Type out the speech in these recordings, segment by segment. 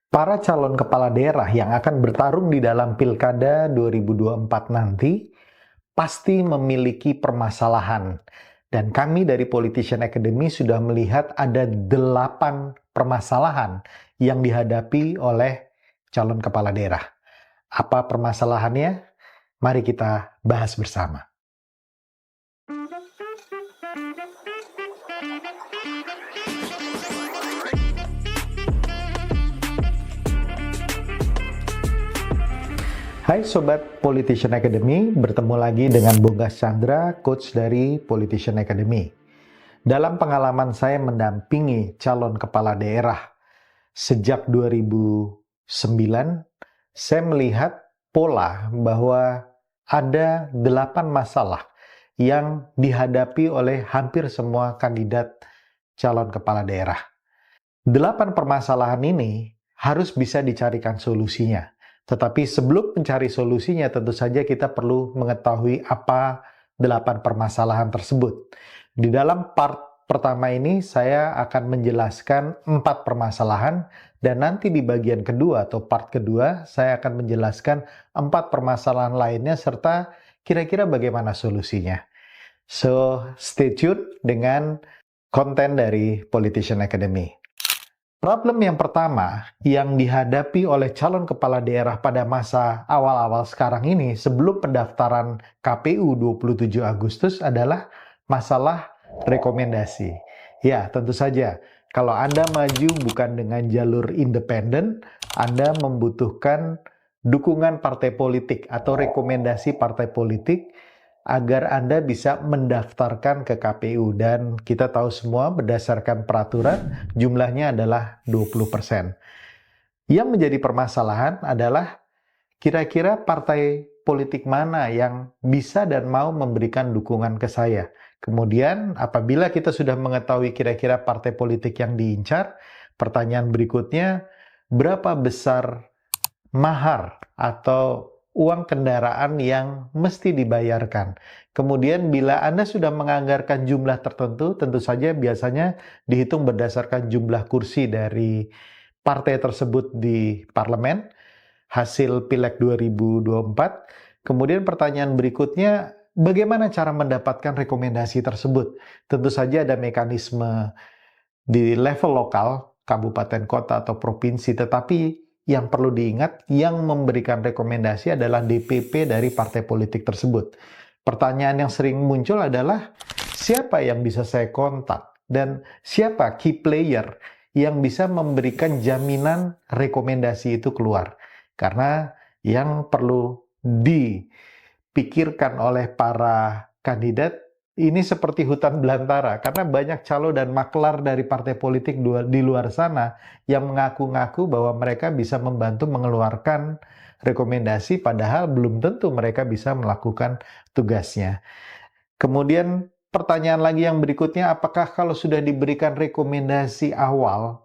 Para calon kepala daerah yang akan bertarung di dalam Pilkada 2024 nanti pasti memiliki permasalahan. Dan kami dari Politician Academy sudah melihat ada 8 permasalahan yang dihadapi oleh calon kepala daerah. Apa permasalahannya? Mari kita bahas bersama. Hai Sobat Politician Academy, bertemu lagi dengan Bogas Chandra, Coach dari Politician Academy. Dalam pengalaman saya mendampingi calon kepala daerah sejak 2009, saya melihat pola bahwa ada 8 masalah yang dihadapi oleh hampir semua kandidat calon kepala daerah. 8 permasalahan ini harus bisa dicarikan solusinya. Tetapi sebelum mencari solusinya, tentu saja kita perlu mengetahui apa 8 permasalahan tersebut. Di dalam part pertama ini, saya akan menjelaskan 4 permasalahan, dan nanti di bagian kedua atau part kedua, saya akan menjelaskan 4 permasalahan lainnya, serta kira-kira bagaimana solusinya. So, stay tune dengan konten dari Politician Academy. Problem yang pertama yang dihadapi oleh calon kepala daerah pada masa awal-awal sekarang ini sebelum pendaftaran KPU 27 Agustus adalah masalah rekomendasi. Ya, tentu saja. Kalau Anda maju bukan dengan jalur independen, Anda membutuhkan dukungan partai politik atau rekomendasi partai politik agar Anda bisa mendaftarkan ke KPU. Dan kita tahu semua berdasarkan peraturan jumlahnya adalah 20%. Yang menjadi permasalahan adalah kira-kira partai politik mana yang bisa dan mau memberikan dukungan ke saya. Kemudian apabila kita sudah mengetahui kira-kira partai politik yang diincar, pertanyaan berikutnya, berapa besar mahar atau uang kendaraan yang mesti dibayarkan. Kemudian bila Anda sudah menganggarkan jumlah tertentu, tentu saja biasanya dihitung berdasarkan jumlah kursi dari partai tersebut di parlemen, hasil Pileg 2024. Kemudian pertanyaan berikutnya, bagaimana cara mendapatkan rekomendasi tersebut? Tentu saja ada mekanisme di level lokal, kabupaten, kota, atau provinsi, tetapi yang perlu diingat, yang memberikan rekomendasi adalah DPP dari partai politik tersebut. Pertanyaan yang sering muncul adalah, siapa yang bisa saya kontak? Dan siapa key player yang bisa memberikan jaminan rekomendasi itu keluar? Karena yang perlu dipikirkan oleh para kandidat ini seperti hutan belantara, karena banyak calo dan maklar dari partai politik di luar sana yang mengaku-ngaku bahwa mereka bisa membantu mengeluarkan rekomendasi, padahal belum tentu mereka bisa melakukan tugasnya. Kemudian pertanyaan lagi yang berikutnya, apakah kalau sudah diberikan rekomendasi awal,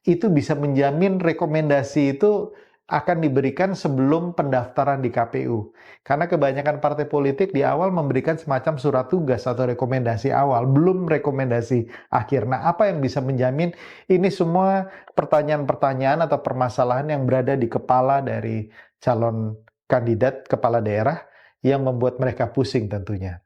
itu bisa menjamin rekomendasi itu akan diberikan sebelum pendaftaran di KPU. Karena kebanyakan partai politik di awal memberikan semacam surat tugas atau rekomendasi awal, belum rekomendasi akhir. Nah, apa yang bisa menjamin? Ini semua pertanyaan-pertanyaan atau permasalahan yang berada di kepala dari calon kandidat kepala daerah yang membuat mereka pusing tentunya.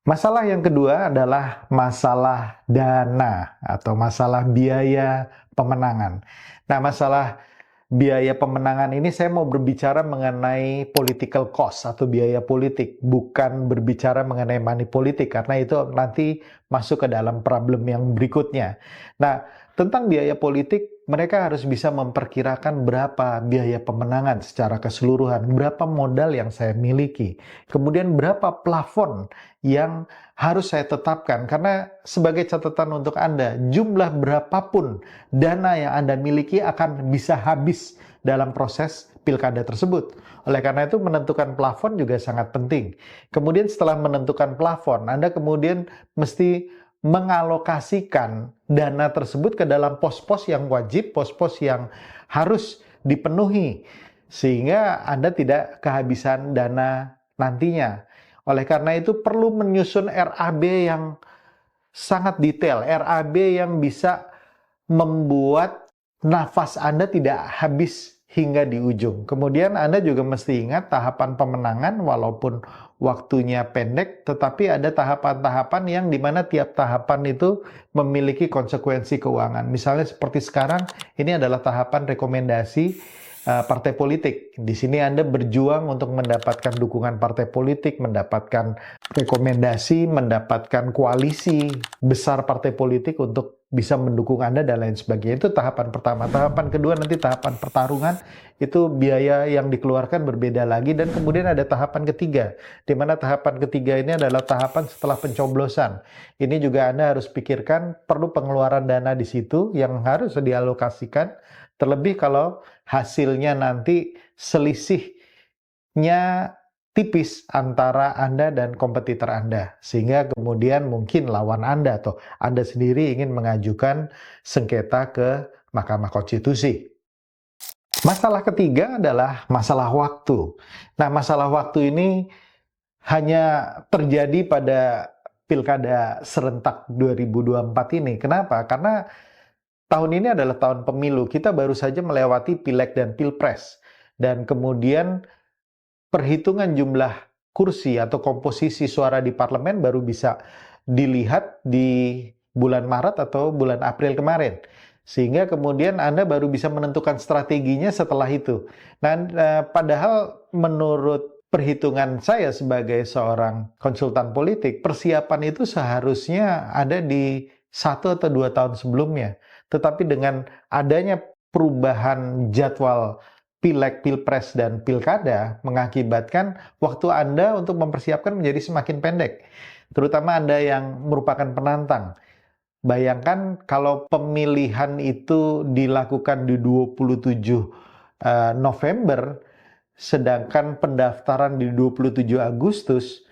Masalah yang kedua adalah masalah dana atau masalah biaya pemenangan. Nah, masalah biaya pemenangan ini saya mau berbicara mengenai political cost atau biaya politik, bukan berbicara mengenai money politik, karena itu nanti masuk ke dalam problem yang berikutnya. Nah, tentang biaya politik, mereka harus bisa memperkirakan berapa biaya pemenangan secara keseluruhan, berapa modal yang saya miliki, kemudian berapa plafon yang harus saya tetapkan. Karena sebagai catatan untuk Anda, jumlah berapapun dana yang Anda miliki akan bisa habis dalam proses pilkada tersebut. Oleh karena itu menentukan plafon juga sangat penting. Kemudian setelah menentukan plafon, Anda kemudian mesti mengalokasikan dana tersebut ke dalam pos-pos yang wajib, pos-pos yang harus dipenuhi, sehingga Anda tidak kehabisan dana nantinya. Oleh karena itu perlu menyusun RAB yang sangat detail, RAB yang bisa membuat nafas Anda tidak habis hingga di ujung. Kemudian Anda juga mesti ingat tahapan pemenangan walaupun waktunya pendek, tetapi ada tahapan-tahapan yang dimana tiap tahapan itu memiliki konsekuensi keuangan. Misalnya seperti sekarang, ini adalah tahapan rekomendasi partai politik. Di sini Anda berjuang untuk mendapatkan dukungan partai politik, mendapatkan rekomendasi, mendapatkan koalisi besar partai politik untuk bisa mendukung Anda dan lain sebagainya. Itu tahapan pertama. Tahapan kedua nanti tahapan pertarungan, itu biaya yang dikeluarkan berbeda lagi. Dan kemudian ada tahapan ketiga, di mana tahapan ketiga ini adalah tahapan setelah pencoblosan. Ini juga Anda harus pikirkan perlu pengeluaran dana di situ yang harus dialokasikan. Terlebih kalau hasilnya nanti selisihnya tipis antara Anda dan kompetitor Anda. Sehingga kemudian mungkin lawan Anda atau Anda sendiri ingin mengajukan sengketa ke Mahkamah Konstitusi. Masalah ketiga adalah masalah waktu. Nah, masalah waktu ini hanya terjadi pada Pilkada serentak 2024 ini. Kenapa? Karena tahun ini adalah tahun pemilu. Kita baru saja melewati Pileg dan Pilpres. Dan kemudian perhitungan jumlah kursi atau komposisi suara di parlemen baru bisa dilihat di bulan Maret atau bulan April kemarin. Sehingga kemudian Anda baru bisa menentukan strateginya setelah itu. Nah, padahal menurut perhitungan saya sebagai seorang konsultan politik, persiapan itu seharusnya ada di 1 atau 2 tahun sebelumnya. Tetapi dengan adanya perubahan jadwal Pileg, Pilpres, dan Pilkada mengakibatkan waktu Anda untuk mempersiapkan menjadi semakin pendek. Terutama Anda yang merupakan penantang. Bayangkan kalau pemilihan itu dilakukan di 27 November, sedangkan pendaftaran di 27 Agustus,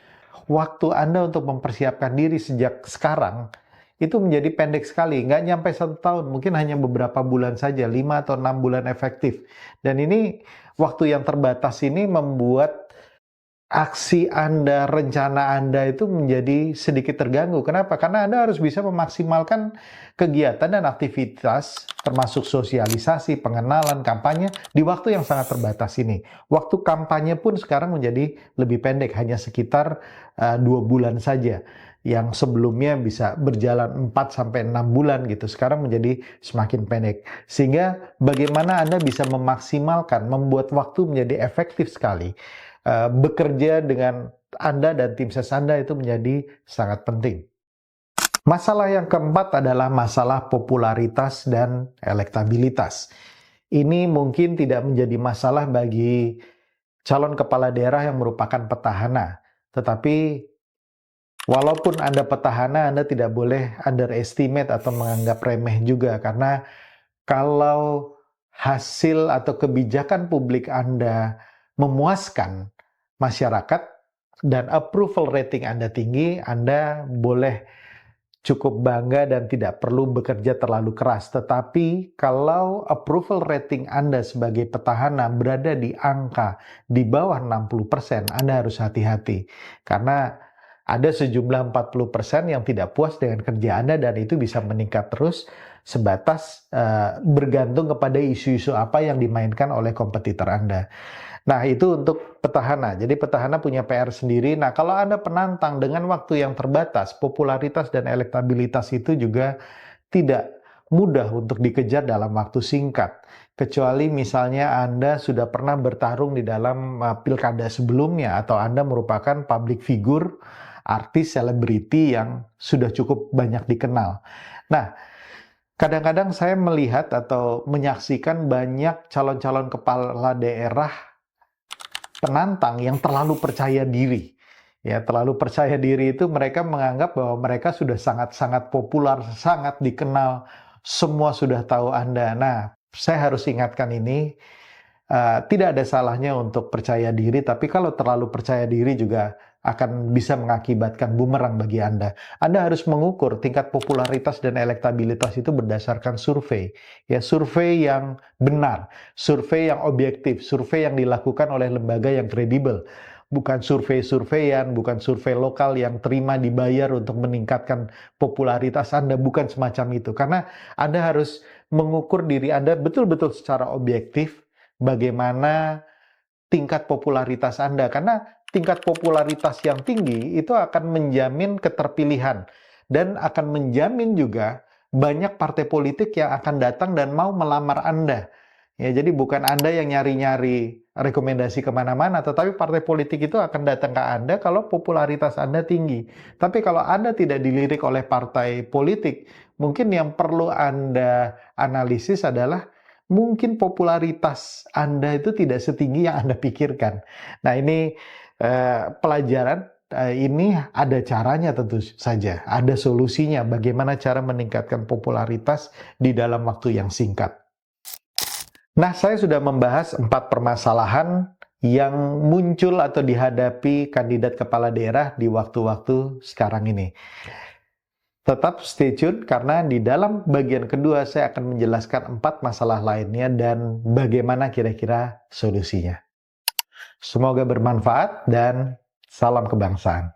waktu Anda untuk mempersiapkan diri sejak sekarang itu menjadi pendek sekali, nggak nyampe 1 tahun, mungkin hanya beberapa bulan saja, 5 atau 6 bulan efektif. Dan ini waktu yang terbatas ini membuat aksi Anda, rencana Anda itu menjadi sedikit terganggu. Kenapa? Karena Anda harus bisa memaksimalkan kegiatan dan aktivitas, termasuk sosialisasi, pengenalan, kampanye, di waktu yang sangat terbatas ini. Waktu kampanye pun sekarang menjadi lebih pendek, hanya sekitar 2 bulan saja. Yang sebelumnya bisa berjalan 4-6 bulan gitu, sekarang menjadi semakin pendek. Sehingga bagaimana Anda bisa memaksimalkan, membuat waktu menjadi efektif sekali. Bekerja dengan Anda dan tim ses Anda itu menjadi sangat penting. Masalah yang keempat adalah masalah popularitas dan elektabilitas. Ini mungkin tidak menjadi masalah bagi calon kepala daerah yang merupakan petahana, tetapi walaupun Anda petahana, Anda tidak boleh underestimate atau menganggap remeh juga, karena kalau hasil atau kebijakan publik Anda memuaskan masyarakat dan approval rating Anda tinggi, Anda boleh cukup bangga dan tidak perlu bekerja terlalu keras. Tetapi kalau approval rating Anda sebagai petahana berada di angka di bawah 60%, Anda harus hati-hati. Karena ada sejumlah 40% yang tidak puas dengan kerja Anda dan itu bisa meningkat terus sebatas bergantung kepada isu-isu apa yang dimainkan oleh kompetitor Anda. Nah, itu untuk petahana. Jadi petahana punya PR sendiri. Nah, kalau Anda penantang dengan waktu yang terbatas, popularitas dan elektabilitas itu juga tidak mudah untuk dikejar dalam waktu singkat. Kecuali misalnya Anda sudah pernah bertarung di dalam pilkada sebelumnya atau Anda merupakan public figure, artis, selebriti yang sudah cukup banyak dikenal. Nah, kadang-kadang saya melihat atau menyaksikan banyak calon-calon kepala daerah penantang yang terlalu percaya diri. Ya, terlalu percaya diri itu mereka menganggap bahwa mereka sudah sangat-sangat populer, sangat dikenal, semua sudah tahu Anda. Nah, saya harus ingatkan ini, tidak ada salahnya untuk percaya diri, tapi kalau terlalu percaya diri juga akan bisa mengakibatkan bumerang bagi Anda. Anda harus mengukur tingkat popularitas dan elektabilitas itu berdasarkan survei. Ya, survei yang benar, survei yang objektif, survei yang dilakukan oleh lembaga yang kredibel. Bukan survei-surveian, bukan survei lokal yang terima dibayar untuk meningkatkan popularitas Anda, bukan semacam itu. Karena Anda harus mengukur diri Anda betul-betul secara objektif bagaimana tingkat popularitas Anda. Karena tingkat popularitas yang tinggi itu akan menjamin keterpilihan dan akan menjamin juga banyak partai politik yang akan datang dan mau melamar Anda. Ya, jadi bukan Anda yang nyari-nyari rekomendasi kemana-mana, tetapi partai politik itu akan datang ke Anda kalau popularitas Anda tinggi. Tapi kalau Anda tidak dilirik oleh partai politik, mungkin yang perlu Anda analisis adalah mungkin popularitas Anda itu tidak setinggi yang Anda pikirkan. Nah, ini pelajaran ini ada caranya tentu saja, ada solusinya bagaimana cara meningkatkan popularitas di dalam waktu yang singkat. Nah, saya sudah membahas 4 permasalahan yang muncul atau dihadapi kandidat kepala daerah di waktu-waktu sekarang ini. Tetap stay tune karena di dalam bagian kedua saya akan menjelaskan 4 masalah lainnya dan bagaimana kira-kira solusinya. Semoga bermanfaat dan salam kebangsaan.